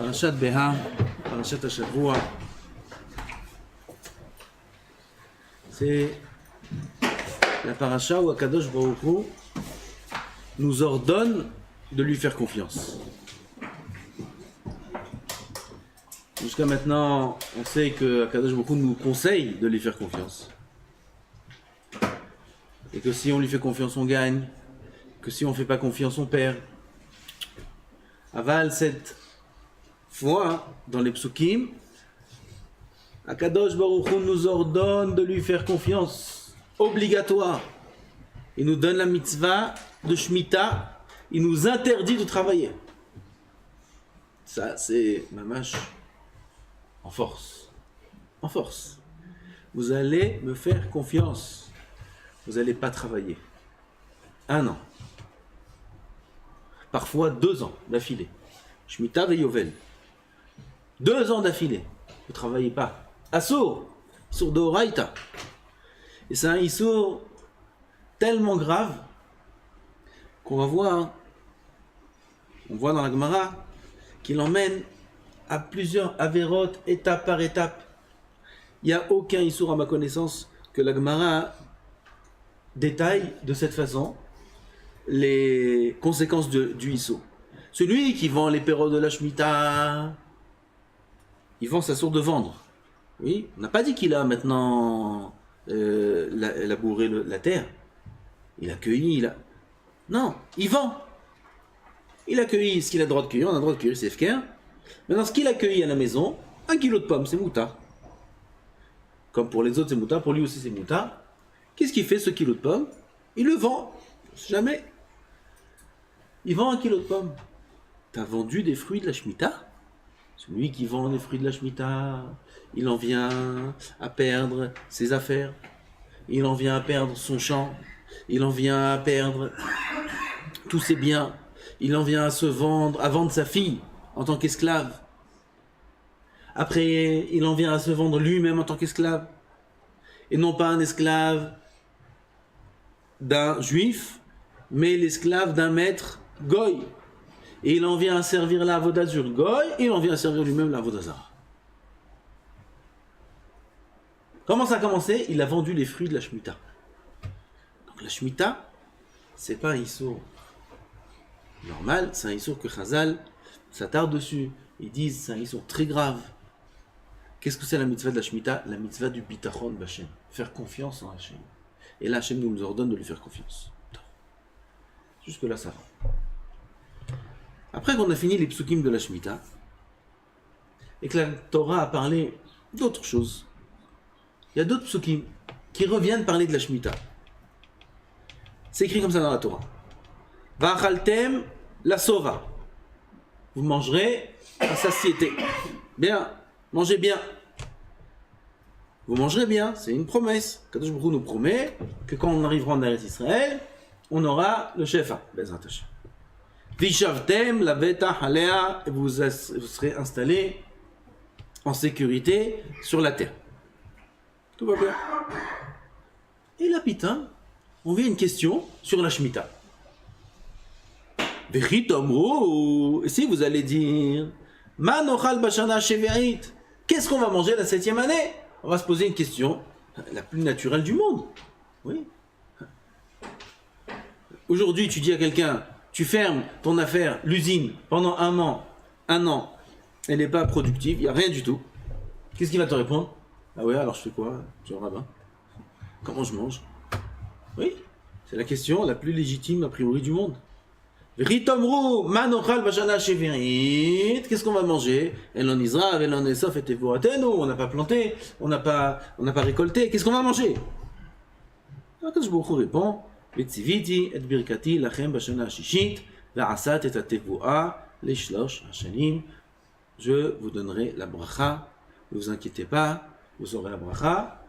Parashat Beha, Parashat Hashavua, c'est la parasha où Akadosh Baruch Hu nous ordonne de lui faire confiance. Jusqu'à maintenant, on sait que Akadosh Baruch Hu nous conseille de lui faire confiance. Et que si on lui fait confiance, on gagne. Que si on ne fait pas confiance, on perd. Aval, cette fois, dans les psukim, Akadosh Baruch Hu nous ordonne de lui faire confiance. Obligatoire. Il nous donne la mitzvah de Shemitah. Il nous interdit de travailler. Ça, c'est mamash en force. En force. Vous allez me faire confiance. Vous n'allez pas travailler. 1 an. Parfois 2 ans d'affilée. Shemitah et Yovel. 2 ans d'affilée. Vous ne travaillez pas. Assour. Sour de Horaïta. Et c'est un issour tellement grave qu'on va voir, on voit dans la Gemara qu'il emmène à plusieurs avérotes, étape par étape. Il n'y a aucun issour à ma connaissance que la Gemara détaille de cette façon les conséquences du issour. Celui qui vend les perros de la Shemitah, il vend sa source de vendre. Oui, on n'a pas dit qu'il a maintenant labouré la terre. Il a cueilli, Non, il vend. Il a cueilli ce qu'il a le droit de cueillir, on a le droit de cueillir, c'est FKR. Maintenant, ce qu'il a cueilli à la maison, 1 kilo de pommes, c'est mouta. Comme pour les autres, c'est mouta, pour lui aussi, c'est mouta. Qu'est-ce qu'il fait, ce kilo de pommes? Il le vend. Jamais. Il vend 1 kilo de pommes. T'as vendu des fruits de la Shemitah? Celui qui vend les fruits de la Shemitah, il en vient à perdre ses affaires. Il en vient à perdre son champ. Il en vient à perdre tous ses biens. Il en vient à vendre sa fille en tant qu'esclave. Après, il en vient à se vendre lui-même en tant qu'esclave. Et non pas un esclave d'un juif, mais l'esclave d'un maître goy. Et il en vient à servir la avoda sur goy, et il en vient à servir lui-même la avoda zara. Comment ça a commencé? Il a vendu les fruits de la Shemitah. Donc la Shemitah, c'est pas un issour normal, c'est un issour que Chazal s'attarde dessus. Ils disent c'est un issour très grave. Qu'est-ce que c'est la mitzvah de la Shemitah? La mitzvah du bitachon b'Hashem. Faire confiance en Hachem. Et là, Hachem nous ordonne de lui faire confiance. Jusque là, ça va. Après qu'on a fini les psukim de la Shemitah, et que la Torah a parlé d'autres choses, il y a d'autres psukim qui reviennent parler de la Shemitah. C'est écrit comme ça dans la Torah. Va'achaltem la sova. Vous mangerez à satiété. Bien, mangez bien. Vous mangerez bien, c'est une promesse. Kadosh Baruch Hu nous promet que quand on arrivera en Eretz Israël, on aura le shefa. Bezrat Hashem. Vishavtem la veta halea, et vous serez installés en sécurité sur la terre. Tout va bien. Et là, putain, on vient une question sur la Shemitah. Et si vous allez dire, Manochal bashana shevi'it, qu'est-ce qu'on va manger la 7e année? On va se poser une question, la plus naturelle du monde. Oui. Aujourd'hui, tu dis à quelqu'un, tu fermes ton affaire, l'usine, pendant 1 an, elle n'est pas productive, il n'y a rien du tout. Qu'est-ce qu'il va te répondre? Ah ouais, alors je fais quoi? Je suis un rabbin. Comment je mange? Oui, c'est la question la plus légitime a priori du monde. Ritomru manochal bashana shevi'it. Qu'est-ce qu'on va manger? Elon Israël, Elon Esof et Tevoratenu. On n'a pas planté, on n'a pas récolté. Qu'est-ce qu'on va manger? Akadosh Baruch Hu répond: Vetziviti et birkati lachem bashana shishit ve'asat et atevoa leshlosh hashanim. Je vous donnerai la bracha. Ne vous inquiétez pas, vous aurez la bracha.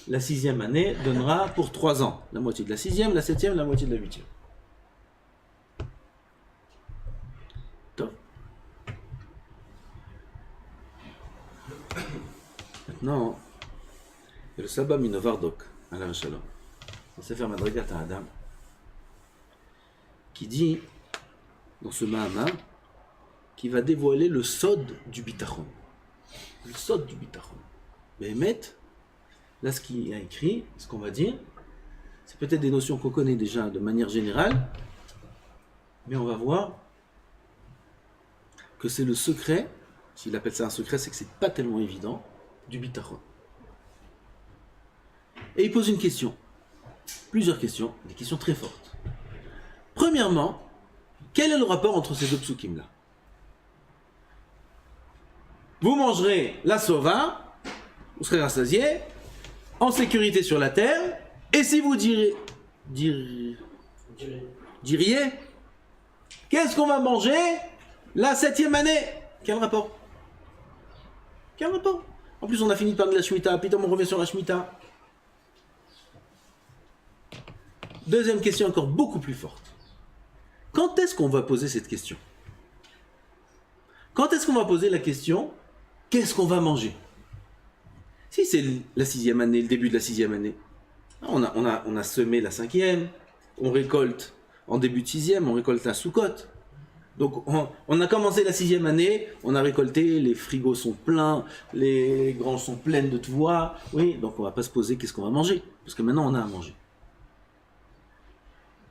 La 6e année donnera pour 3 ans. La moitié de la 6e, la 7e, la moitié de la 8e. Maintenant, il y a le Saba Minovardok, Alain Shalom, on sait faire Madragat à Adam, qui dit, dans ce Mahama, qui va dévoiler le sod du bitachon. Le sod du bitachon. Mais là, ce qui est écrit, ce qu'on va dire, c'est peut-être des notions qu'on connaît déjà de manière générale, mais on va voir que c'est le secret, s'il appelle ça un secret, c'est que c'est pas tellement évident, du bitachon. Et il pose une question, plusieurs questions, des questions très fortes. Premièrement, quel est le rapport entre ces deux psukim-là? Vous mangerez la sova, vous serez rassasié, en sécurité sur la terre, et si vous diriez, qu'est-ce qu'on va manger la 7e année? Quel rapport? Quel rapport? En plus, on a fini par de la Shemitah, puis on revient sur la Shemitah. Deuxième question encore beaucoup plus forte. Quand est-ce qu'on va poser cette question? Quand est-ce qu'on va poser la question, qu'est-ce qu'on va manger? Si c'est la 6e année, le début de la 6e année, on a semé la 5e, on récolte en début de 6e, on récolte la Soukot. Donc on a commencé la 6e année, on a récolté, les frigos sont pleins, les granges sont pleines de tout voir. Oui, donc on va pas se poser qu'est-ce qu'on va manger, parce que maintenant on a à manger.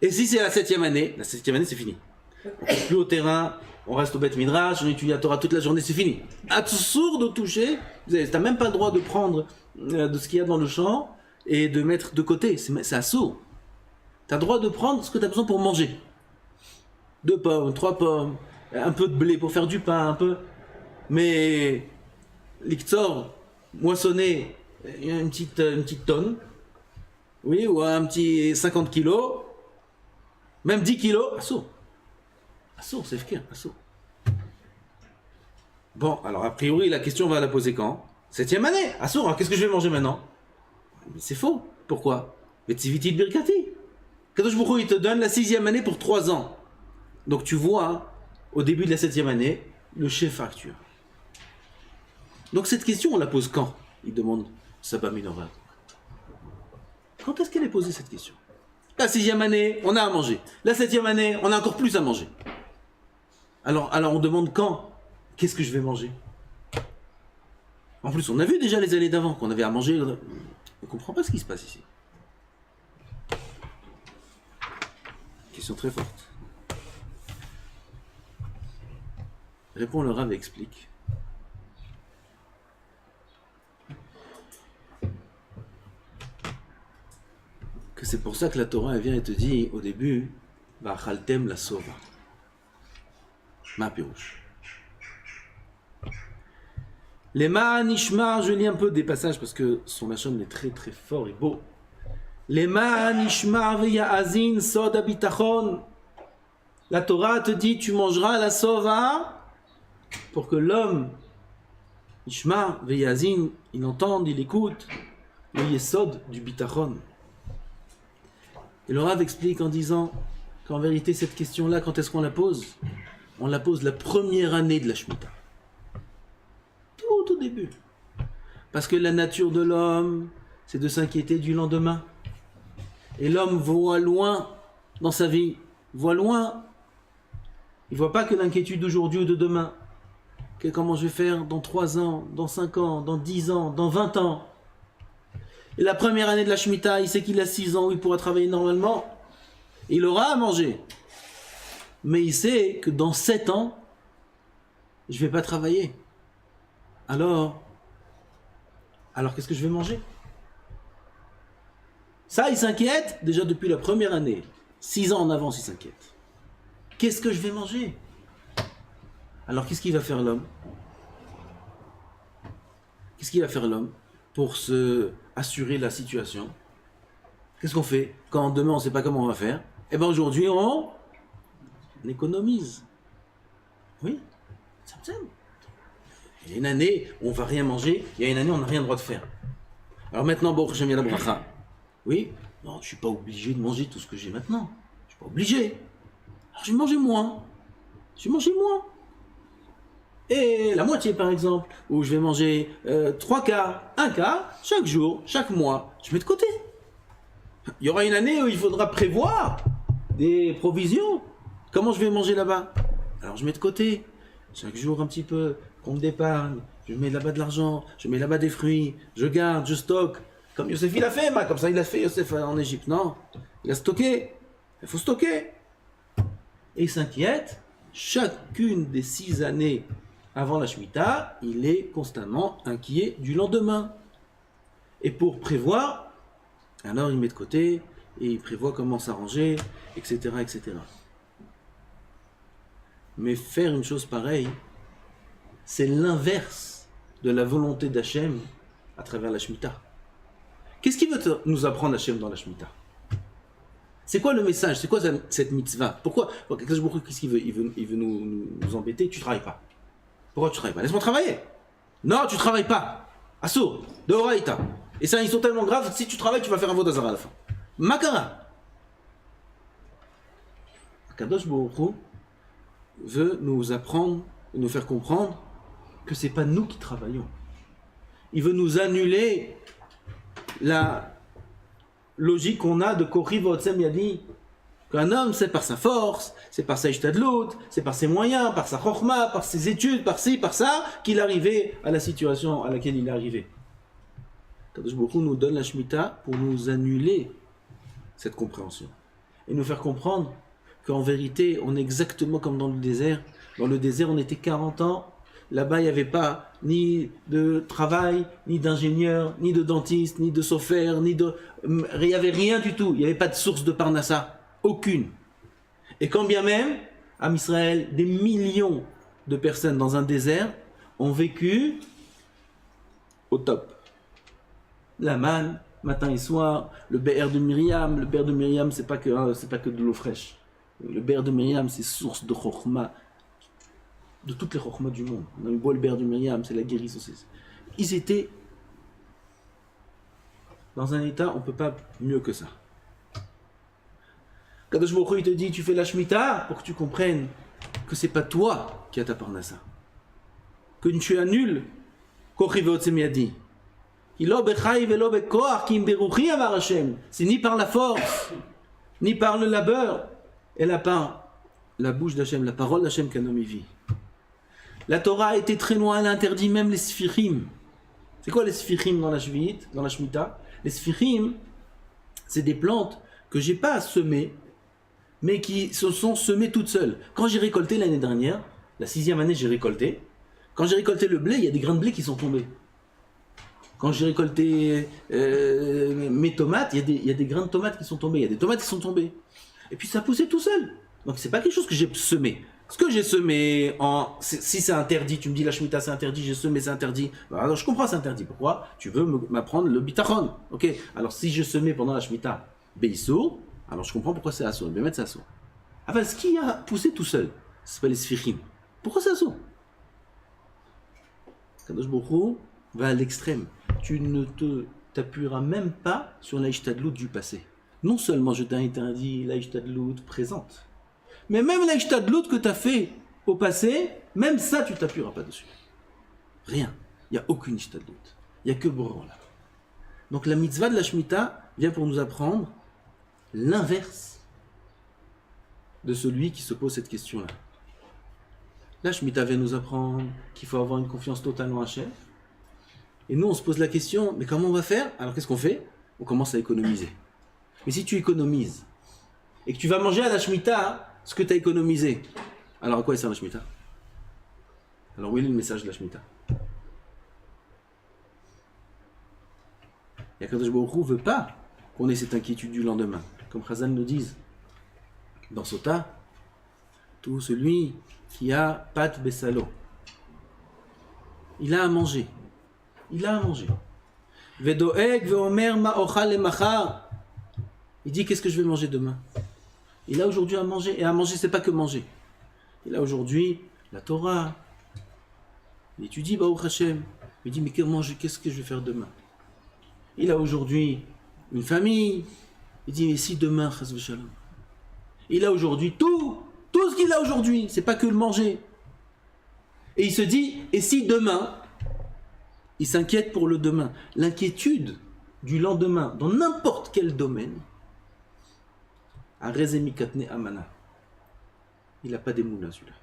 Et si c'est la 7e année c'est fini. On ne plus au terrain, on reste au Beth Midrash, on étudie la Torah toute la journée, c'est fini. Assour de toucher, tu n'as même pas le droit de prendre de ce qu'il y a dans le champ et de mettre de côté, c'est assour. Tu as le droit de prendre ce que tu as besoin pour manger. 2 pommes, 3 pommes, un peu de blé pour faire du pain, un peu. Mais l'iktsor, moissonner une petite tonne, oui, ou un petit 50 kilos, même 10 kilos, assour. Assour, c'est fkir, assour. Bon, alors a priori, la question, on va la poser quand? 7e année, assour, alors qu'est-ce que je vais manger maintenant? Mais c'est faux. Pourquoi? Vetziviti de birkati. Kadosh Baruch Hu, il te donne la 6e année pour 3 ans. Donc tu vois, au début de la 7e année, le chef actuel. Donc cette question, on la pose quand? Il demande Saba Menorah. Quand est-ce qu'elle est posée cette question? La 6e année, on a à manger. La 7e année, on a encore plus à manger. Alors on demande quand? Qu'est-ce que je vais manger? En plus, on a vu déjà les années d'avant qu'on avait à manger. On ne comprend pas ce qui se passe ici. Question très forte. Répond le Rav et explique. Que c'est pour ça que la Torah elle vient et te dit au début, Va'achaltem la sova. Ma pirouche. Les Ma'anishmar, je lis un peu des passages parce que son lachon est très très fort et beau. Les Ma'anishmar ve'ya'azin soda bitachon. La Torah te dit, tu mangeras la sova pour que l'homme, Ishma, Veyazin, il entende, il écoute le yesod du bitachon. Et le Rav explique en disant qu'en vérité, cette question-là, quand est-ce qu'on la pose? On la pose la première année de la Shemitah. Tout au début. Parce que la nature de l'homme, c'est de s'inquiéter du lendemain. Et l'homme voit loin dans sa vie, voit loin. Il ne voit pas que l'inquiétude d'aujourd'hui ou de demain. Comment je vais faire dans 3 ans, dans 5 ans, dans 10 ans, dans 20 ans. Et la première année de la Shemitah, il sait qu'il a 6 ans où il pourra travailler normalement. Il aura à manger. Mais il sait que dans 7 ans, je ne vais pas travailler. Alors qu'est-ce que je vais manger? Ça, il s'inquiète déjà depuis la première année. 6 ans en avance, il s'inquiète. Qu'est-ce que je vais manger? Alors qu'est-ce qu'il va faire l'homme? Qu'est-ce qu'il va faire l'homme pour se assurer la situation? Qu'est-ce qu'on fait quand demain on ne sait pas comment on va faire? Eh bien aujourd'hui on économise. Oui, ça me semble. Il y a une année où on ne va rien manger, il y a une année où on n'a rien le droit de faire. Alors maintenant, bon, j'aime bien la bracha. Oui, non, je ne suis pas obligé de manger tout ce que j'ai maintenant. Je ne suis pas obligé. Alors je vais manger moins. Je vais manger moins. Et la moitié par exemple, où je vais manger 3 quarts, 1 quart, chaque jour, chaque mois, je mets de côté. Il y aura une année où il faudra prévoir des provisions. Comment je vais manger là-bas? Alors je mets de côté. Chaque jour un petit peu, compte d'épargne, je mets là-bas de l'argent, je mets là-bas des fruits, je garde, je stocke. Comme Youssef il a fait, comme ça il a fait Youssef en Égypte, non? Il a stocké. Il faut stocker. Et il s'inquiète. Chacune des 6 années avant la Shemitah, il est constamment inquiet du lendemain. Et pour prévoir, alors il met de côté et il prévoit comment s'arranger, etc., etc. Mais faire une chose pareille, c'est l'inverse de la volonté d'Hachem à travers la Shemitah. Qu'est-ce qu'il veut nous apprendre Hachem dans la Shemitah? C'est quoi le message? C'est quoi cette mitzvah? Pourquoi? Qu'est-ce qu'il veut? Il veut nous embêter. Tu ne travailles pas. Pourquoi tu ne travailles pas? Laisse-moi travailler. Non, tu ne travailles pas. Assour, de Horaïta. Et ça, ils sont tellement graves, si tu travailles, tu vas faire un vodazara à la fin. Makara. Kadosh Baruch Hu veut nous apprendre, nous faire comprendre que ce n'est pas nous qui travaillons. Il veut nous annuler la logique qu'on a de Kori Votsem Yadi. Qu'un homme, c'est par sa force, c'est par sa ishtadlout, c'est par ses moyens, par sa chorma, par ses études, par ci, par ça, qu'il est arrivé à la situation à laquelle il est arrivé. Kadosh Baruch Hu nous donne la Shemitah pour nous annuler cette compréhension. Et nous faire comprendre qu'en vérité, on est exactement comme dans le désert. Dans le désert, on était 40 ans. Là-bas, il n'y avait pas ni de travail, ni d'ingénieur, ni de dentiste, ni de sophère, il n'y avait rien du tout. Il n'y avait pas de source de Parnassa. Aucune. Et quand bien même, à Israël, des millions de personnes dans un désert ont vécu au top. La manne, matin et soir, le BR de Myriam. Le BR de Myriam, c'est pas que de l'eau fraîche. Le BR de Myriam, c'est source de chorma, de toutes les chormas du monde. On a boit le BR de Myriam, c'est la guérison. Ils étaient dans un état, on ne peut pas mieux que ça. Kadosh Baruch Hu, il te dit, tu fais la Shemitah pour que tu comprennes que c'est pas toi qui as ta parnassa. Que tu annules Kochi ve'otzem yadi. C'est ni par la force, ni par le labeur, et là par la bouche d'Hachem, la parole d'Hachem qu'un homme y vit. La Torah a été très loin, elle a interdit même les sfirim. C'est quoi les sfirim dans la Shemitah? Les sfirim, c'est des plantes que j'ai pas semées, mais qui se sont semées toutes seules. Quand j'ai récolté l'année dernière, la 6e année j'ai récolté, quand j'ai récolté le blé, il y a des grains de blé qui sont tombés. Quand j'ai récolté mes tomates, il y a des grains de tomates qui sont tombés, il y a des tomates qui sont tombées. Et puis ça poussait tout seul. Donc c'est pas quelque chose que j'ai semé. Ce que j'ai semé, si c'est interdit, tu me dis la Shemitah c'est interdit, j'ai semé c'est interdit. Alors je comprends c'est interdit. Pourquoi? Tu veux m'apprendre le bitachon. Ok. Alors si je semais pendant la Shemitah Beissour, alors je comprends pourquoi c'est assour. Je vais mettre ça assour. Enfin, ce qui a poussé tout seul, c'est pas les sfichim. Pourquoi c'est assour? Kadosh Baruch Hu va à l'extrême. Tu ne t'appuieras même pas sur la ishtadlout du passé. Non seulement je t'ai interdit la ishtadlout présente, mais même la ishtadlout que tu as fait au passé, même ça tu t'appuieras pas dessus. Rien. Il n'y a aucune ishtadlout. Il n'y a que Boron là. Donc la mitzvah de la Shemitah vient pour nous apprendre l'inverse de celui qui se pose cette question-là. La Shemitah vient nous apprendre qu'il faut avoir une confiance totale en Hachem. Et nous, on se pose la question, mais comment on va faire? Alors qu'est-ce qu'on fait? On commence à économiser. Mais si tu économises, et que tu vas manger à la Shemitah ce que tu as économisé, alors à quoi sert la Shemitah? Alors où est le message de la Shemitah? Et Akadosh Baruch Hu ne veut pas qu'on ait cette inquiétude du lendemain. Comme Chazal nous dit dans Sota, tout celui qui a pat besalo, il a à manger. Il a à manger. Vedoeg veomer ma'ochal lemachar. Il dit qu'est-ce que je vais manger demain? Il a aujourd'hui à manger. Et à manger, c'est pas que manger. Il a aujourd'hui la Torah. Il étudie Baruch Hashem. Il dit mais qu'est-ce que je vais faire demain? Il a aujourd'hui une famille. Il dit mais si demain, chas v'shalom. Il a aujourd'hui tout ce qu'il a aujourd'hui. C'est pas que le manger. Et il se dit et si demain? Il s'inquiète pour le demain. L'inquiétude du lendemain, dans n'importe quel domaine, à Rezemikatne Amana, il n'a pas d'émouna celui-là.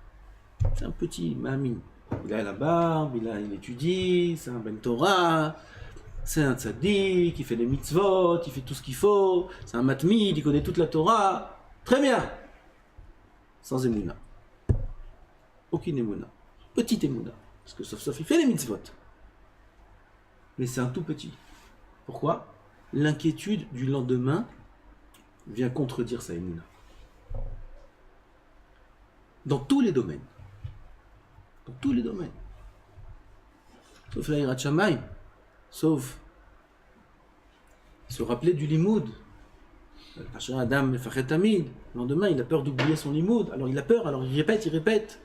C'est un petit mamine. Il a la barbe, il étudie, c'est un ben Torah, c'est un tzaddik, il fait les mitzvot, il fait tout ce qu'il faut, c'est un matmid, il connaît toute la Torah. Très bien. Sans émouna. Aucune émouna. Petite émouna. Parce que sauf il fait les mitzvot. Mais c'est un tout petit. Pourquoi? L'inquiétude du lendemain vient contredire sa émouna. Dans tous les domaines. Dans tous les domaines. Sauf la Hirat Shamayim. Sauf se rappeler du limoud. Adam Mefachet Tamid. Le lendemain, il a peur d'oublier son limoud. Alors il a peur, alors il répète.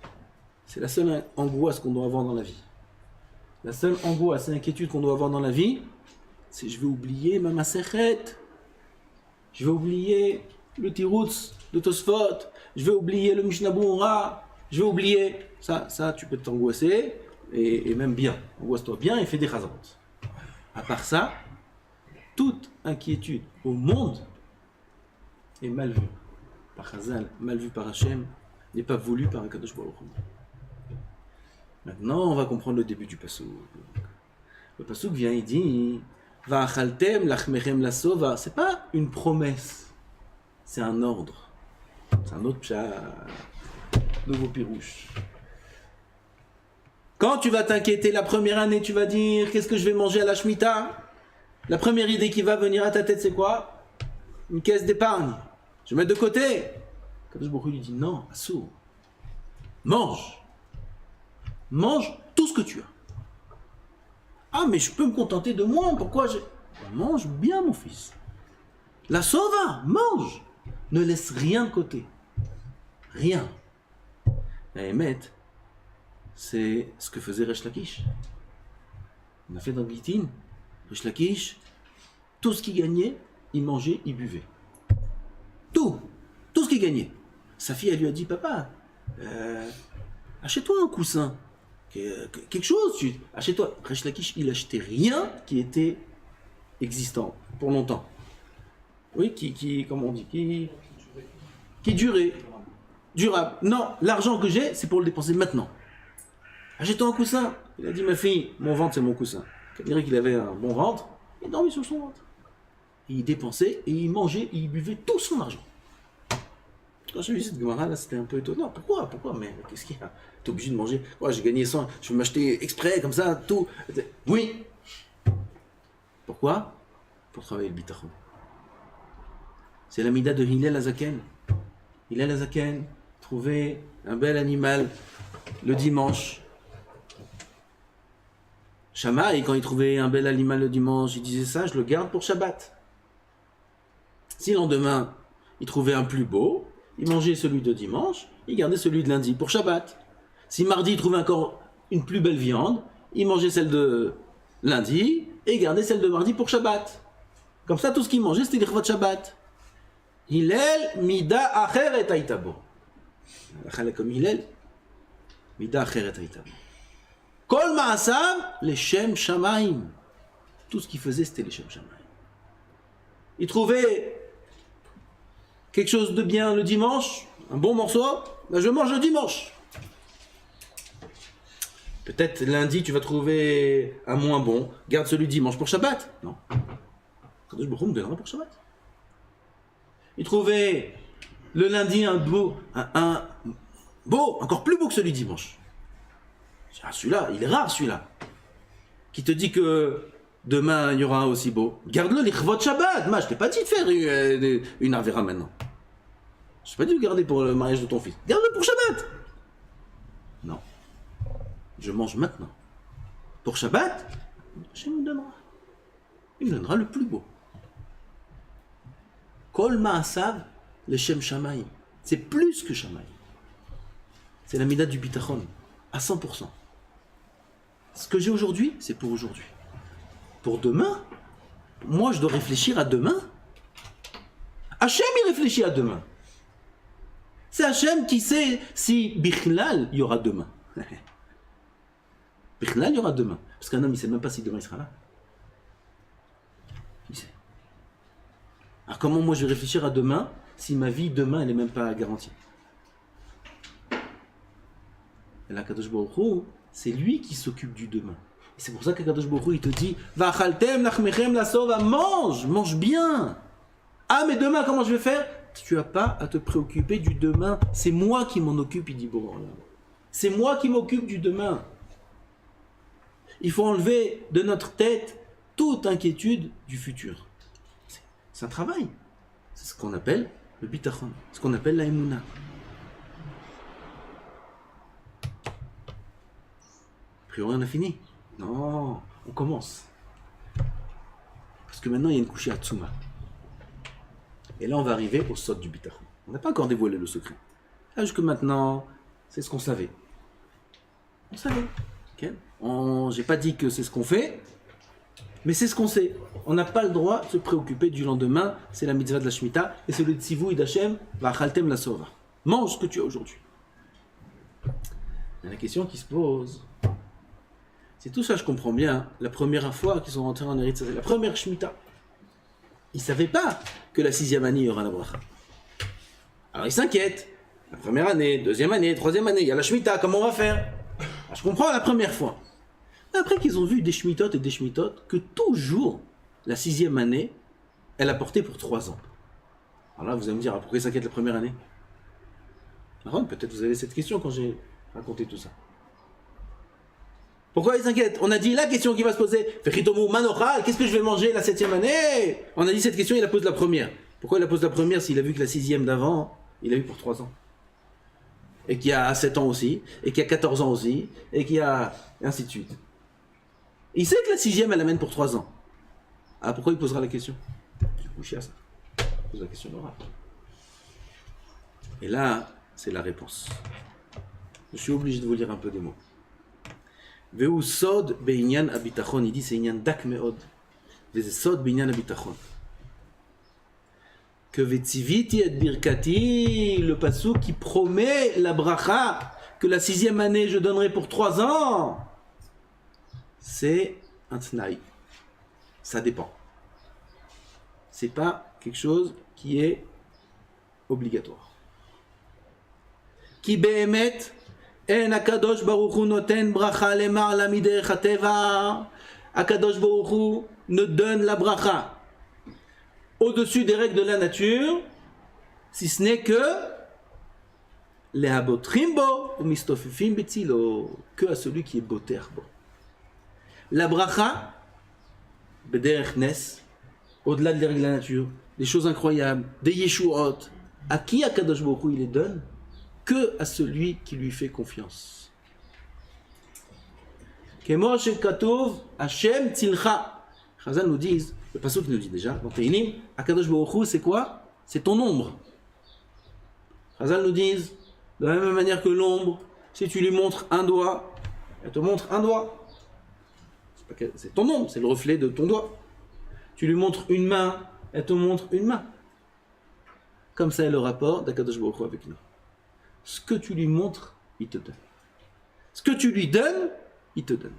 C'est la seule angoisse qu'on doit avoir dans la vie. La seule angoisse et inquiétude qu'on doit avoir dans la vie, c'est je vais oublier ma Masechet. Je vais oublier le Tiroutz de Tosfot. Je vais oublier le Mishnah Berurah. Je vais oublier. Ça, tu peux t'angoisser. Et même bien. Angoisse-toi bien et fais des chazarot. À part ça, toute inquiétude au monde est mal vue par Chazal, mal vue par Hachem, n'est pas voulue par un Kadosh Baruch Hu. Maintenant, on va comprendre le début du passouk. Le passouk vient, il dit Va'achaltem lachmechem lasova. C'est pas une promesse, c'est un ordre. C'est un autre pshat, nouveau pirouche. Quand tu vas t'inquiéter la première année, tu vas dire qu'est-ce que je vais manger à la Shemitah? La première idée qui va venir à ta tête, c'est quoi? Une caisse d'épargne. Je vais mettre de côté. Kadosh Baruch Hu lui dit non, assour. Mange. Mange tout ce que tu as. Ah, mais je peux me contenter de moins. Pourquoi mange bien, mon fils. La sova, mange. Ne laisse rien de côté. Rien. La Hémet, c'est ce que faisait Resh Lakish. On a fait dans Gitin. Resh Lakish, tout ce qu'il gagnait, il mangeait, il buvait. Tout ce qu'il gagnait. Sa fille, elle lui a dit, papa, achète-toi un coussin. Quelque chose, achète-toi. Resh Lakish, il achetait rien qui était existant pour longtemps. Oui, comment on dit, qui durait. Durable. Non, l'argent que j'ai, c'est pour le dépenser maintenant. Achète-toi un coussin. Il a dit, ma fille, mon ventre, c'est mon coussin. Il dirait qu'il avait un bon ventre, il dormait sur son ventre. Et il dépensait, et il mangeait, et il buvait tout son argent. Quand j'ai vu cette Gemara, là, c'était un peu étonnant. Pourquoi? Mais qu'est-ce qu'il y a? T'es obligé de manger. Ouais, j'ai gagné 100, je vais m'acheter exprès, comme ça, tout. Oui. Pourquoi? Pour travailler le bitachon. C'est l'amida de Hillel Azaken. Hillel Azaken trouvait un bel animal le dimanche. Shammai, quand il trouvait un bel animal le dimanche, il disait ça, je le garde pour Shabbat. Si le lendemain, il trouvait un plus beau, il mangeait celui de dimanche, il gardait celui de lundi pour Shabbat. Si mardi, il trouvait encore une plus belle viande, il mangeait celle de lundi et il gardait celle de mardi pour Shabbat. Comme ça, tout ce qu'il mangeait, c'était l'Ichvat Shabbat. Hillel, mida acheret haïtabo. Comme Hillel, mida acheret haïtabo. Kol ma'asav, les Shem Shamayim. Tout ce qu'il faisait, c'était les Shem Shamayim. Il trouvait quelque chose de bien le dimanche, un bon morceau, ben je mange le dimanche. Peut-être lundi, tu vas trouver un moins bon, garde celui de dimanche pour Shabbat. Non. Kadosh Baruch Hu me donnera pour Shabbat. Il trouvait le lundi un beau, encore plus beau que celui de dimanche. Ah, celui-là, il est rare celui-là. Qui te dit que demain il y aura un aussi beau. Garde-le, l'Ichvot Shabbat. Moi, je t'ai pas dit de faire une Avera maintenant. Je t'ai pas dit de le garder pour le mariage de ton fils. Garde-le pour Shabbat. Non. Je mange maintenant. Pour Shabbat, Hachem me donnera. Il me donnera le plus beau. Kol ma'asav, le Shem Shamayim. C'est plus que Shamayim. C'est la mida du bitachon. À 100%. Ce que j'ai aujourd'hui, c'est pour aujourd'hui. Pour demain, moi je dois réfléchir à demain. Hachem il réfléchit à demain. C'est Hachem qui sait si Bichlal il y aura demain. Bichlal il y aura demain. Parce qu'un homme il ne sait même pas si demain il sera là. Il sait. Alors comment moi je vais réfléchir à demain si ma vie demain elle n'est même pas garantie? Et là, Kadosh Baruch Hu, c'est lui qui s'occupe du demain. Et c'est pour ça que Kadosh Baruch Hu, il te dit, Va'achaltem lachmechem lasova, mange bien. Ah, mais demain, comment je vais faire? Tu n'as pas à te préoccuper du demain. C'est moi qui m'en occupe, il dit bon. C'est moi qui m'occupe du demain. Il faut enlever de notre tête toute inquiétude du futur. C'est un travail. C'est ce qu'on appelle le bitachon, ce qu'on appelle la émouna. A priori, on a fini. Non, on commence. Parce que maintenant, il y a une couchée à Tsuma. Et là, on va arriver au sod du bitachon. On n'a pas encore dévoilé le secret. Là, jusque maintenant, c'est ce qu'on savait. On savait. Okay. J'ai pas dit que c'est ce qu'on fait, mais c'est ce qu'on sait. On n'a pas le droit de se préoccuper du lendemain. C'est la mitzvah de la Shemitah. Et c'est le tzivouï d'Hachem, va'achaltem la sova. Mange ce que tu as aujourd'hui. Il y a la question qui se pose. C'est tout ça, je comprends bien. La première fois qu'ils sont rentrés en Eretz, la première Shemitah. Ils ne savaient pas que la 6e année, il y aura la bracha. Alors ils s'inquiètent. La première année, deuxième année, troisième année, il y a la Shemitah, comment on va faire? Alors, je comprends la première fois. Mais après qu'ils ont vu des Shemitot et des Shemitot, que toujours, la 6e année, elle a porté pour 3 ans. Alors là, vous allez me dire, pourquoi ils s'inquiètent la première année? Alors, peut-être vous avez cette question quand j'ai raconté tout ça. Pourquoi ils s'inquiètent? On a dit la question qui va se poser, Fechitomu Manochal, qu'est-ce que je vais manger la 7e année? On a dit cette question, il la pose la première. Pourquoi il la pose la première s'il a vu que la 6e d'avant, il a eu pour 3 ans? Et qu'il y a 7 ans aussi, et qu'il y a 14 ans aussi, et qu'il y a ainsi de suite. Il sait que la 6e, elle amène pour 3 ans. Ah, pourquoi il posera la question? Je vais coucher à ça. Il pose la question d'oral. Et là, c'est la réponse. Je suis obligé de vous lire un peu des mots. Veu sod be'inyan habitachon, il dit c'est inyan dak meod. Veu sod be'inyan habitachon. Que vetziviti et birkati, le pasuk qui promet la bracha, que la 6e année je donnerai pour 3 ans. C'est un tnaï. Ça dépend. C'est pas quelque chose qui est obligatoire. Ki be'emet en akadosh baruch hu noten bracha lemar la miderech hateva. Akadosh baruch hu ne donne la bracha au-dessus des règles de la nature, si ce n'est que les habotrimbo ou mistofifim betzilo, que à celui qui est boterbo. La bracha, bederech nes, au-delà des règles de la nature, des choses incroyables, des yeshuot, à qui Akadosh Baruch Hu il les donne? Que à celui qui lui fait confiance. Kemo shekatov Hashem tzilcha. Chazal nous disent, le pasuk nous dit déjà, dans Tehillim, Akadosh Baruch Hu, c'est quoi? C'est ton ombre. Chazal nous disent, de la même manière que l'ombre, si tu lui montres un doigt, elle te montre un doigt. C'est ton ombre, c'est le reflet de ton doigt. Tu lui montres une main, elle te montre une main. Comme ça est le rapport d'Akadosh Baruch Hu avec nous. Ce que tu lui montres, il te donne. Ce que tu lui donnes, il te donne.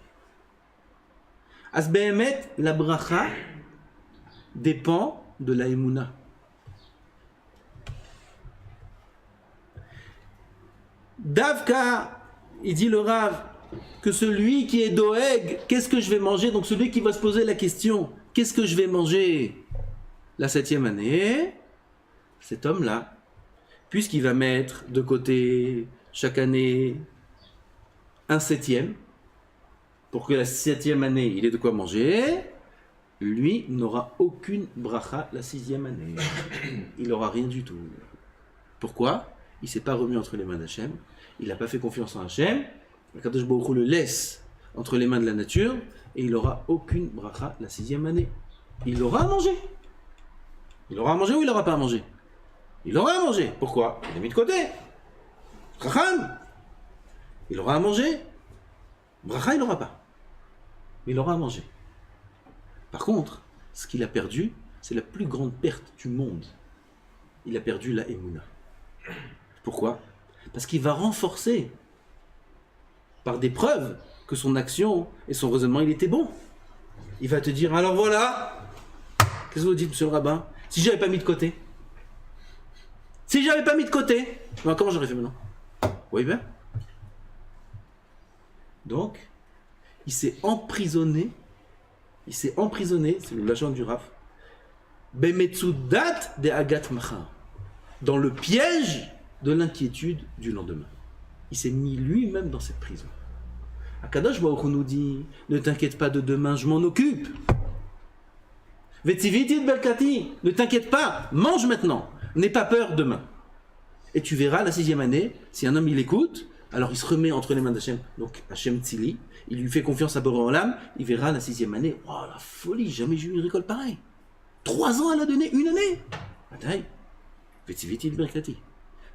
Asbehemet, la bracha dépend de la émouna. Davka, il dit le Rav, que celui qui est doeg, qu'est-ce que je vais manger? Donc celui qui va se poser la question, qu'est-ce que je vais manger la 7e année? Cet homme-là, puisqu'il va mettre de côté chaque année un 7e, pour que la 7e année, il ait de quoi manger, lui n'aura aucune bracha la 6e année. Il n'aura rien du tout. Pourquoi? Il ne s'est pas remis entre les mains d'Hachem, il n'a pas fait confiance en Hachem, Kadosh Baruch Hu le laisse entre les mains de la nature, et il n'aura aucune bracha la 6e année. Il aura à manger. Il aura à manger ou il n'aura pas à manger? Il aura à manger. Pourquoi? Il est mis de côté. Chacham. Il aura à manger. Bracha, il n'aura pas. Mais il aura à manger. Par contre, ce qu'il a perdu, c'est la plus grande perte du monde. Il a perdu la émouna. Pourquoi? Parce qu'il va renforcer par des preuves que son action et son raisonnement, il était bon. Il va te dire, alors voilà, qu'est-ce que vous dites, monsieur le rabbin? Si j'avais pas mis de côté, comment j'aurais fait maintenant? Oui, ben. Donc, il s'est emprisonné, c'est le lachon du Raf, Bemetsudat de Agat Machar, dans le piège de l'inquiétude du lendemain. Il s'est mis lui-même dans cette prison. Akadosh Baruch Hu nous dit, ne t'inquiète pas de demain, je m'en occupe. Vetiviti Belkati, ne t'inquiète pas, mange maintenant, n'aie pas peur demain. Et tu verras la 6e année, si un homme il écoute, alors il se remet entre les mains d'Hachem, donc Hachem Tzili, il lui fait confiance à Boré Olam, il verra la 6e année, oh la folie, jamais j'ai eu une récolte pareille. 3 ans elle a donné, une année. Attends, Vetiviti Belkati.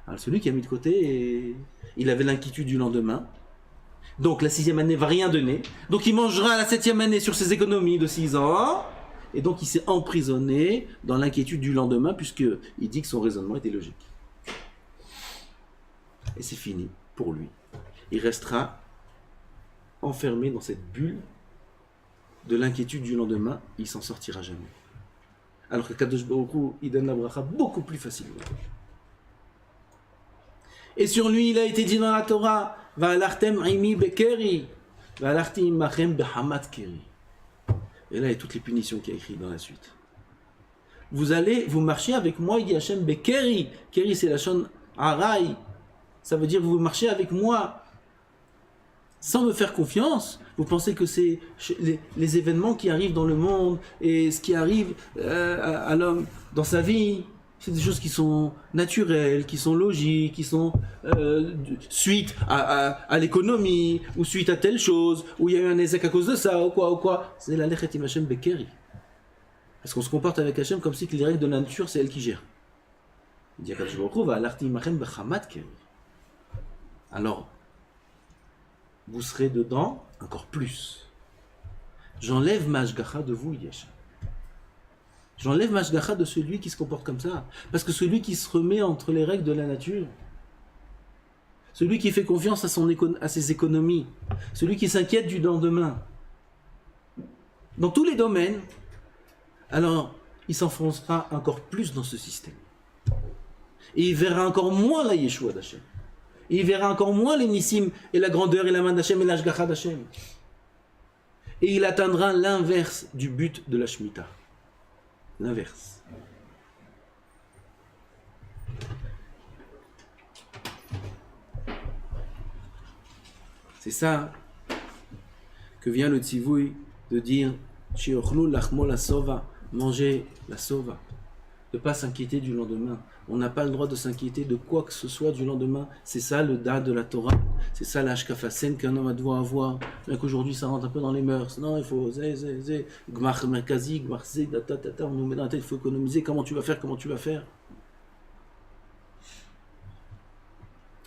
Alors celui qui a mis de côté, il avait l'inquiétude du lendemain. Donc la 6e année va rien donner. Donc il mangera la 7e année sur ses économies de 6 ans. Et donc il s'est emprisonné dans l'inquiétude du lendemain puisqu'il dit que son raisonnement était logique. Et c'est fini pour lui. Il restera enfermé dans cette bulle de l'inquiétude du lendemain. Il s'en sortira jamais. Alors que Kadosh Baruch Hu, il donne la bracha beaucoup plus facilement. Et sur lui, il a été dit dans la Torah, Va'alartem aimi bekeri, va'alartim machem behamat keri. Et là, il y a toutes les punitions qu'il y a écrites dans la suite. Vous marchez avec moi, il dit Hachem bekeri. Keri, c'est la shon arai. Ça veut dire, vous marchez avec moi sans me faire confiance. Vous pensez que c'est les événements qui arrivent dans le monde et ce qui arrive à l'homme dans sa vie. C'est des choses qui sont naturelles, qui sont logiques, qui sont suite à l'économie, ou suite à telle chose, ou il y a eu un échec à cause de ça, ou quoi. C'est la lechet im Hashem bekeri. Parce qu'on se comporte avec Hashem comme si les règles de la nature, c'est elle qui gère. Il dit qu'Hakadosh Baruch Hu va alarti imachem bechamat keri. Alors, vous serez dedans encore plus. J'enlève ma hashgacha de vous, Hashem. J'enlève ma hashgacha de celui qui se comporte comme ça. Parce que celui qui se remet entre les règles de la nature, celui qui fait confiance à ses économies, celui qui s'inquiète du lendemain, dans tous les domaines, alors il s'enfoncera encore plus dans ce système. Et il verra encore moins la Yeshua d'Hachem. Et il verra encore moins les nissim et la grandeur et la main d'Hachem et l'ashgacha d'Hachem. Et il atteindra l'inverse du but de la Shemitah. L'inverse. C'est ça que vient le tzivouï de dire Shiochlu lachmo la sova, manger la sova. De ne pas s'inquiéter du lendemain. On n'a pas le droit de s'inquiéter de quoi que ce soit du lendemain. C'est ça le da de la Torah. C'est ça l'ashkafasen qu'un homme va devoir avoir. Bien qu'aujourd'hui ça rentre un peu dans les mœurs. Non, il faut gmar merkazi, gmar on nous met dans la tête, il faut économiser. Comment tu vas faire.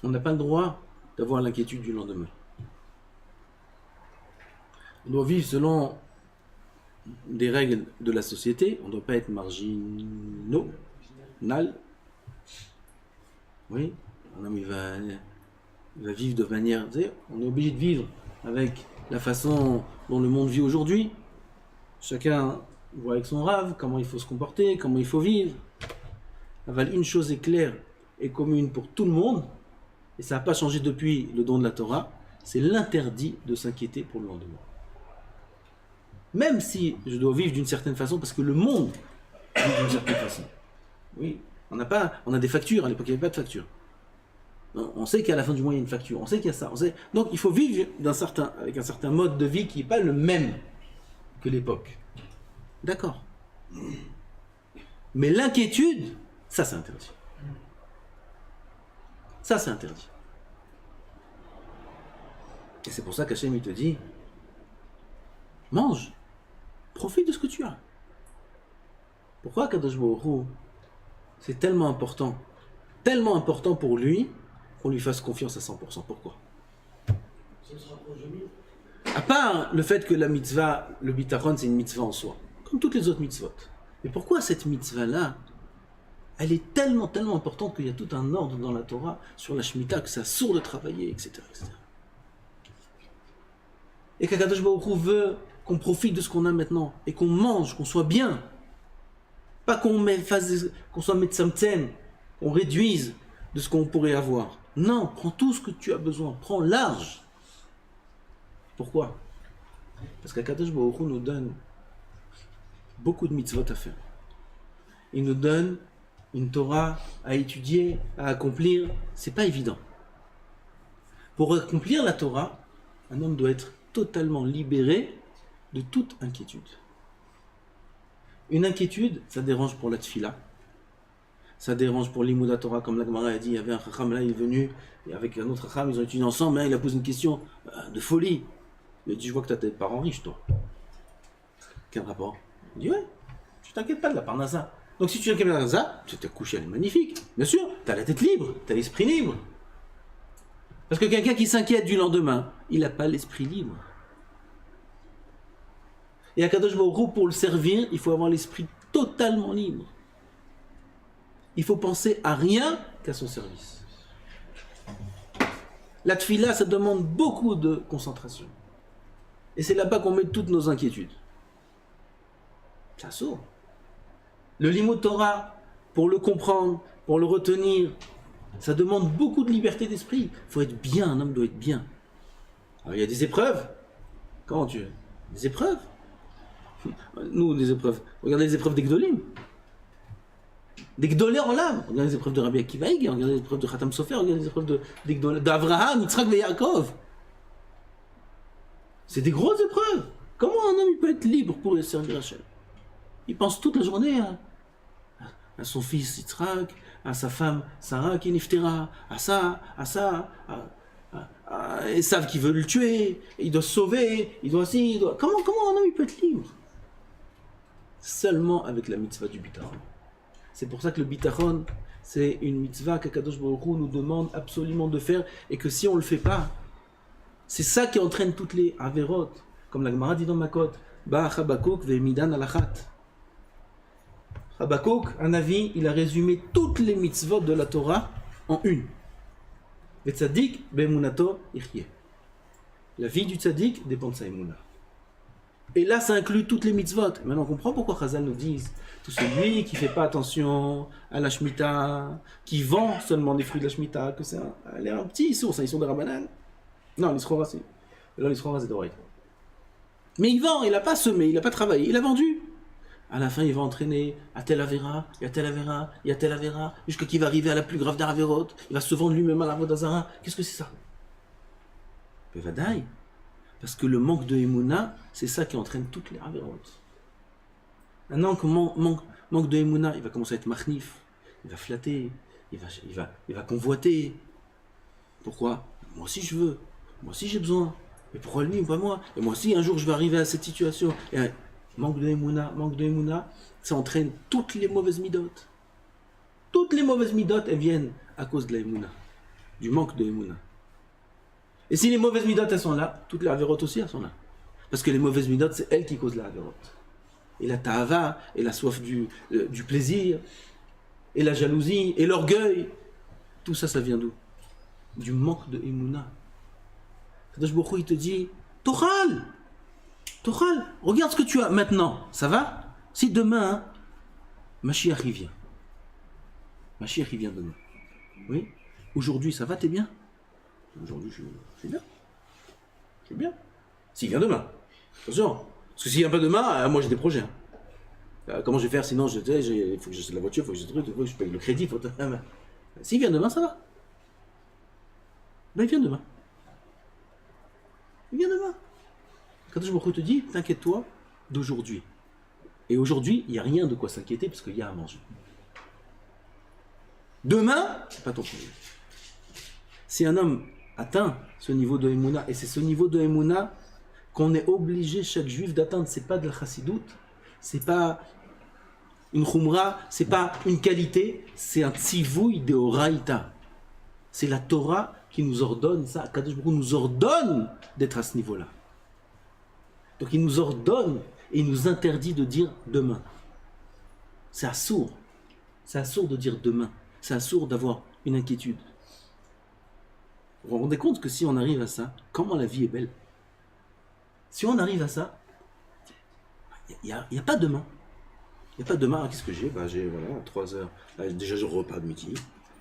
On n'a pas le droit d'avoir l'inquiétude du lendemain. On doit vivre selon des règles de la société. On ne doit pas être marginal. Oui, un homme il va vivre de manière... On est obligé de vivre avec la façon dont le monde vit aujourd'hui. Chacun voit avec son rave comment il faut se comporter, comment il faut vivre. Une chose est claire et commune pour tout le monde, et ça n'a pas changé depuis le don de la Torah, c'est l'interdit de s'inquiéter pour le lendemain. Même si je dois vivre d'une certaine façon, parce que le monde vit d'une certaine façon. Oui, on a des factures, à l'époque il n'y avait pas de facture. On sait qu'à la fin du mois il y a une facture, on sait qu'il y a ça. Donc il faut vivre avec un certain mode de vie qui n'est pas le même que l'époque. D'accord. Mais l'inquiétude, ça c'est interdit. Ça c'est interdit. Et c'est pour ça qu'Hachem il te dit, mange, profite de ce que tu as. Pourquoi Kadosh Baruch Hu, c'est tellement important pour lui qu'on lui fasse confiance à 100%. Pourquoi? À part le fait que la mitzvah, le bitachon, c'est une mitzvah en soi, comme toutes les autres mitzvot. Mais pourquoi cette mitzvah-là, elle est tellement importante qu'il y a tout un ordre dans la Torah sur la Shemitah, que c'est sourd de travailler, etc. Et qu'Akadosh Baruch Hu veut qu'on profite de ce qu'on a maintenant, et qu'on mange, qu'on soit bien. Pas qu'on soit metzamtzem, qu'on réduise de ce qu'on pourrait avoir. Non, prends tout ce que tu as besoin, prends large. Pourquoi? Parce qu'Akadosh Baruch Hu nous donne beaucoup de mitzvot à faire. Il nous donne une Torah à étudier, à accomplir. C'est pas évident. Pour accomplir la Torah, un homme doit être totalement libéré de toute inquiétude. Une inquiétude, ça dérange pour la tfila, ça dérange pour l'Imouda Torah, comme la Gemara a dit. Il y avait un Chacham là, il est venu, et avec un autre Chacham, ils ont étudié ensemble, hein, il a posé une question de folie. Il a dit, je vois que tu as tes parents riches, toi. Quel rapport? Il dit, ouais, tu t'inquiètes pas de la parnassa. Donc si tu t'inquiètes pas de la parnassa, tu t'es couché, elle est magnifique. Bien sûr, tu as la tête libre, tu as l'esprit libre. Parce que quelqu'un qui s'inquiète du lendemain, il n'a pas l'esprit libre. Et à Kadosh Baruch Hu, pour le servir, il faut avoir l'esprit totalement libre. Il faut penser à rien qu'à son service. La tfila, ça demande beaucoup de concentration. Et c'est là-bas qu'on met toutes nos inquiétudes. Ça sort. Le limud Torah, pour le comprendre, pour le retenir, ça demande beaucoup de liberté d'esprit. Il faut être bien, un homme doit être bien. Alors il y a des épreuves. Comment tu veux? Des épreuves. Nous, des épreuves. Regardez les épreuves des Gdolim. Des Gdolé en l'âme. Regardez les épreuves de Rabbi Akiva Eiger, regardez les épreuves de Khatam Sofer, regardez les épreuves d'Avraham, Yitzhak et Yaakov. C'est des grosses épreuves. Comment un homme il peut être libre pour servir Hachem? Il pense toute la journée à son fils Yitzhak, à sa femme Sarah qui est niftera, à ça, à Esav qui veut le tuer, il doit se sauver, il doit aussi... Comment un homme il peut être libre? Seulement avec la mitzvah du bitachon. C'est pour ça que le bitachon, c'est une mitzvah qu'Akadosh Baruch Hu nous demande absolument de faire, et que si on ne le fait pas, c'est ça qui entraîne toutes les averot, comme la Gemara dit dans Makot, Ba Habakkuk ve'midan alachat. Habakkuk, un avis, il a résumé toutes les mitzvot de la Torah en une. Le tzaddik be'emunato yichyeh. La vie du tzaddik dépend de sa émouna. Et là, ça inclut toutes les mitzvot. Maintenant, on comprend pourquoi Chazal nous dit tout celui qui ne fait pas attention à la Shemitah, qui vend seulement des fruits de la Shemitah, que c'est un petit issour, c'est un issour de Rabbanan. Non, l'isroura, c'est. Là, l'isroura, c'est d'oreille. Mais il vend, il n'a pas semé, il n'a pas travaillé, il a vendu. À la fin, il va entraîner à tel avéra, il y a tel avéra, il y a tel avéra, jusqu'à qu'il va arriver à la plus grave d'Avéroth. Il va se vendre lui-même à la Vodazara. Qu'est-ce que c'est ça? Bevadaï. Parce que le manque de Emouna, c'est ça qui entraîne toutes les avérotes. Maintenant, manque de Emouna, il va commencer à être machnif, il va flatter, il va convoiter. Pourquoi? Moi aussi je veux, moi aussi j'ai besoin. Mais pourquoi lui, pas moi? Et moi aussi un jour je vais arriver à cette situation. Et manque de Emouna, ça entraîne toutes les mauvaises midotes. Toutes les mauvaises midotes, elles viennent à cause de la Emouna, du manque de Emouna. Et si les mauvaises midotes, elles sont là, toutes les avérotes aussi, elles sont là. Parce que les mauvaises midotes, c'est elles qui causent la avérote. Et la ta'ava, et la soif du plaisir, et la jalousie, et l'orgueil, tout ça, ça vient d'où? Du manque de Emouna. Kadosh Baruch Hu, il te dit, Tochal, regarde ce que tu as maintenant, ça va? Si demain, Mashiach il vient. Mashiach il vient demain. Oui? Aujourd'hui, ça va, t'es bien? Aujourd'hui, je suis bien. Je suis bien. S'il vient demain. Attention. Parce que s'il vient pas demain, moi j'ai des projets. Comment je vais faire sinon il faut que j'achète la voiture, il faut que j'achète le truc, il faut que je paye le crédit. S'il vient demain, ça va. Ben il vient demain. Il vient demain. Quand je me te dis, t'inquiète-toi d'aujourd'hui. Et aujourd'hui, il n'y a rien de quoi s'inquiéter parce qu'il y a à manger. Demain, c'est pas ton problème. Si un homme atteint ce niveau de Emouna, et c'est ce niveau de Emouna qu'on est obligé chaque juif d'atteindre, c'est pas de la chassidoute, c'est pas une khumra, c'est pas une qualité, c'est un tzivouï de oraïta. C'est la Torah qui nous ordonne ça. Kadosh Baruch Hu nous ordonne d'être à ce niveau-là. Donc il nous ordonne et il nous interdit de dire demain. C'est assourd. C'est assourd de dire demain. C'est assourd d'avoir une inquiétude. Vous vous rendez compte que si on arrive à ça, comment la vie est belle? Si on arrive à ça, il n'y a pas demain. Il n'y a pas demain. Qu'est-ce que j'ai? J'ai 3 heures. Déjà, je repas de midi.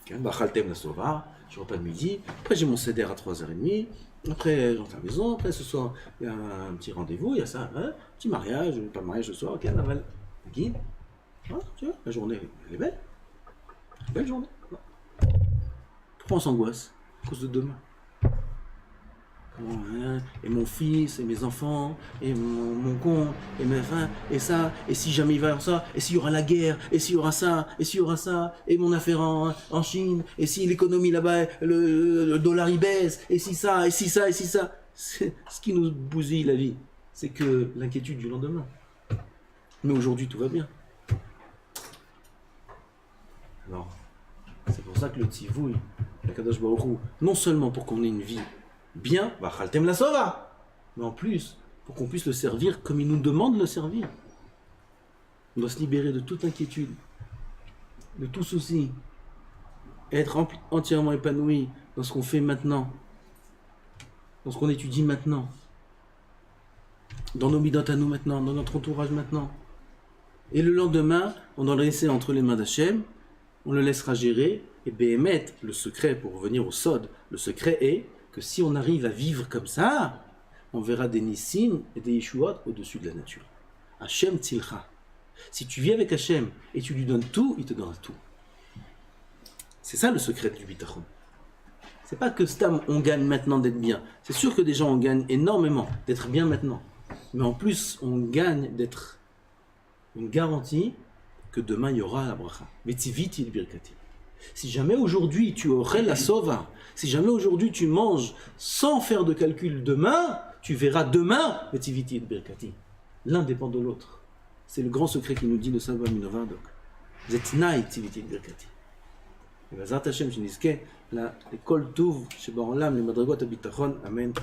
Bachaltem la sova, je repas de midi, après j'ai mon seder à 3h30, après j'entre à la maison, après ce soir il y a un petit rendez-vous, il y a ça, hein, petit mariage, pas de mariage ce soir, ok, Naval, guide. Ah, tu vois, la journée elle est belle. Belle journée. Pourquoi on s'angoisse? À cause de demain. Et mon fils, et mes enfants, et mon con, et mes fins, et ça, et si jamais il va y avoir ça, et s'il y aura la guerre, et s'il y aura ça, et s'il y aura ça, et mon affaire en Chine, et si l'économie là-bas, le dollar il baisse, et si ça, et si ça, et si ça. C'est ce qui nous bousille la vie, c'est que l'inquiétude du lendemain. Mais aujourd'hui tout va bien. Alors, c'est pour ça que le tzivouï, le Kadosh Baruch Hu, non seulement pour qu'on ait une vie bien, Bachaltem la sova, mais en plus, pour qu'on puisse le servir comme il nous demande de le servir. On doit se libérer de toute inquiétude, de tout souci, et être entièrement épanoui dans ce qu'on fait maintenant, dans ce qu'on étudie maintenant, dans nos midot à nous maintenant, dans notre entourage maintenant. Et le lendemain, on doit le laisser entre les mains d'Hachem, on le laissera gérer, et Béhémet, le secret, pour revenir au Sod, le secret est que si on arrive à vivre comme ça, on verra des Nissim et des Yeshuot au-dessus de la nature. Hachem Tzilcha. Si tu vis avec Hachem et tu lui donnes tout, il te donnera tout. C'est ça le secret du Bitachon. C'est pas que Stam, on gagne maintenant d'être bien. C'est sûr que des gens, on gagne énormément d'être bien maintenant. Mais en plus, on gagne d'être une garantie que demain il y aura la bracha. Vetiviti birkati. Si jamais aujourd'hui tu aurais la sova, si jamais aujourd'hui tu manges sans faire de calcul demain, tu verras demain vetiviti birkati. L'un dépend de l'autre. C'est le grand secret qui nous dit le Saba Minovardok. Zetnai tiviti birkati. Et Bazat Hashem Shinizke, la l'école Touv, chez Barolam, les Madragot Abitachon, Amen.